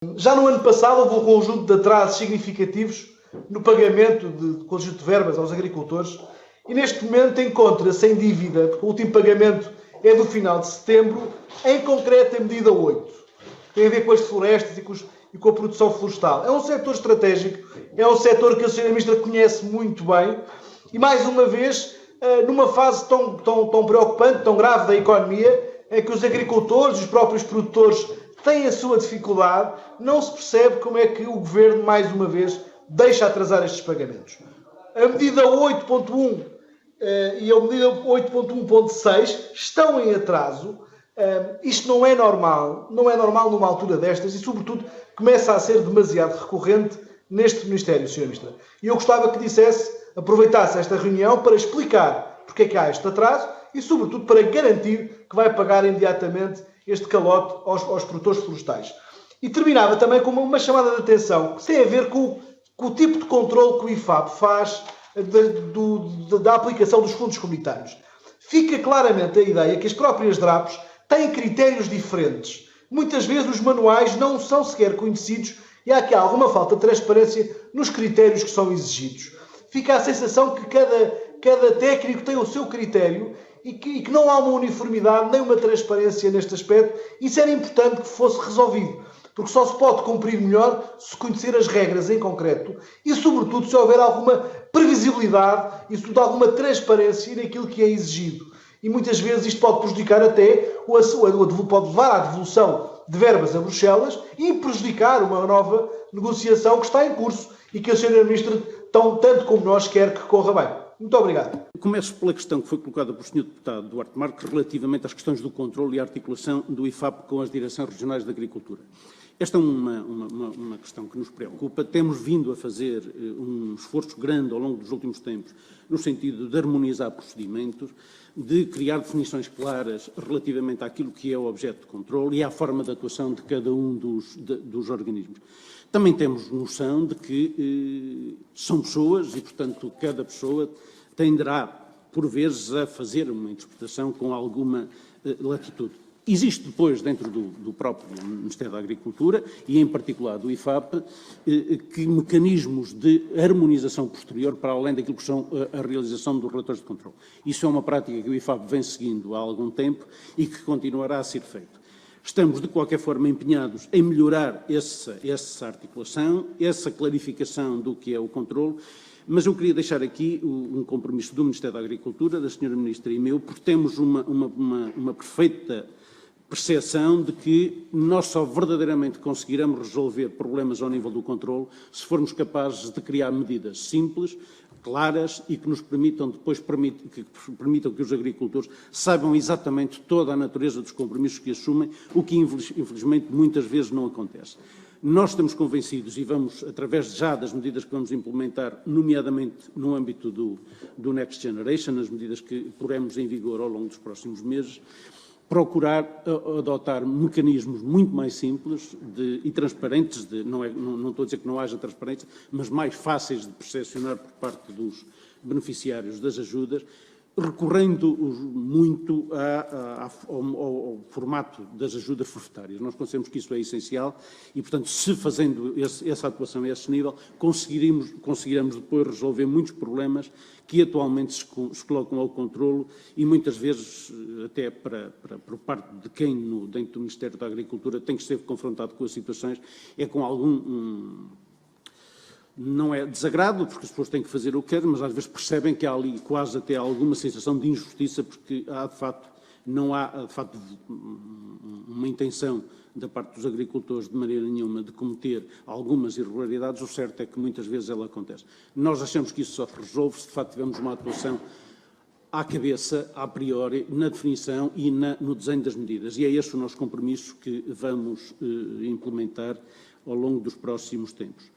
Já no ano passado houve um conjunto de atrasos significativos no pagamento de conjunto de verbas aos agricultores e neste momento encontra-se em dívida, porque o último pagamento é do final de setembro, em concreto a medida 8. Tem a ver com as florestas e com a produção florestal. É um setor estratégico, é um setor que a Sra. Ministra conhece muito bem e, mais uma vez, numa fase tão preocupante, tão grave da economia, em que os agricultores, os próprios produtores têm a sua dificuldade, não se percebe como é que o Governo, mais uma vez, deixa atrasar estes pagamentos. A medida 8.1 e a medida 8.1.6 estão em atraso. Isto não é normal numa altura destas e, sobretudo, começa a ser demasiado recorrente neste Ministério, Sra. Ministra. E eu gostava que aproveitasse esta reunião para explicar porque é que há este atraso e, sobretudo, para garantir que vai pagar imediatamente este calote aos produtores florestais. E terminava também com uma chamada de atenção que tem a ver com o tipo de controle que o IFAP faz da aplicação dos fundos comunitários. Fica claramente a ideia que as próprias DRAPs têm critérios diferentes. Muitas vezes os manuais não são sequer conhecidos e há aqui alguma falta de transparência nos critérios que são exigidos. Fica a sensação que cada técnico tem o seu critério e que não há uma uniformidade nem uma transparência neste aspecto. Isso era importante que fosse resolvido, porque só se pode cumprir melhor se conhecer as regras em concreto e, sobretudo, se houver alguma previsibilidade e, sobretudo, alguma transparência naquilo que é exigido. E muitas vezes isto pode prejudicar até, pode levar à devolução de verbas a Bruxelas e prejudicar uma nova negociação que está em curso e que a Sra. Ministra, tanto como nós, quer que corra bem. Muito obrigado. Começo pela questão que foi colocada pelo Sr. Deputado Duarte Marques relativamente às questões do controle e articulação do IFAP com as Direções Regionais de Agricultura. Esta é uma questão que nos preocupa. Temos vindo a fazer um esforço grande ao longo dos últimos tempos no sentido de harmonizar procedimentos, de criar definições claras relativamente àquilo que é o objeto de controle e à forma de atuação de cada um dos organismos. Também temos noção de que são pessoas e, portanto, cada pessoa tenderá, por vezes, a fazer uma interpretação com alguma latitude. Existe depois, dentro do próprio Ministério da Agricultura, e em particular do IFAP, que mecanismos de harmonização posterior para além daquilo que são a realização dos relatórios de controle. Isso é uma prática que o IFAP vem seguindo há algum tempo e que continuará a ser feito. Estamos, de qualquer forma, empenhados em melhorar essa articulação, essa clarificação do que é o controle, mas eu queria deixar aqui um compromisso do Ministério da Agricultura, da Sra. Ministra e meu, porque temos uma perfeita percepção de que nós só verdadeiramente conseguiremos resolver problemas ao nível do controle se formos capazes de criar medidas simples, claras e que nos permitam depois que os agricultores saibam exatamente toda a natureza dos compromissos que assumem, o que infelizmente muitas vezes não acontece. Nós estamos convencidos e vamos, através já das medidas que vamos implementar, nomeadamente no âmbito do Next Generation, as medidas que poremos em vigor ao longo dos próximos meses, procurar adotar mecanismos muito mais simples e transparentes, não estou a dizer que não haja transparência, mas mais fáceis de percepcionar por parte dos beneficiários das ajudas, recorrendo muito ao formato das ajudas forfetárias. Nós consideramos que isso é essencial e, portanto, se fazendo essa atuação a esse nível, conseguiremos depois resolver muitos problemas que atualmente se colocam ao controlo e muitas vezes, até por parte de quem dentro do Ministério da Agricultura tem que ser confrontado com as situações, é com algum... Não é desagrado, porque as pessoas têm que fazer o que querem, mas às vezes percebem que há ali quase até alguma sensação de injustiça, porque não há, de facto, uma intenção da parte dos agricultores, de maneira nenhuma, de cometer algumas irregularidades. O certo é que muitas vezes ela acontece. Nós achamos que isso só se resolve se, de facto, tivermos uma atuação à cabeça, a priori, na definição e no desenho das medidas. E é esse o nosso compromisso que vamos implementar ao longo dos próximos tempos.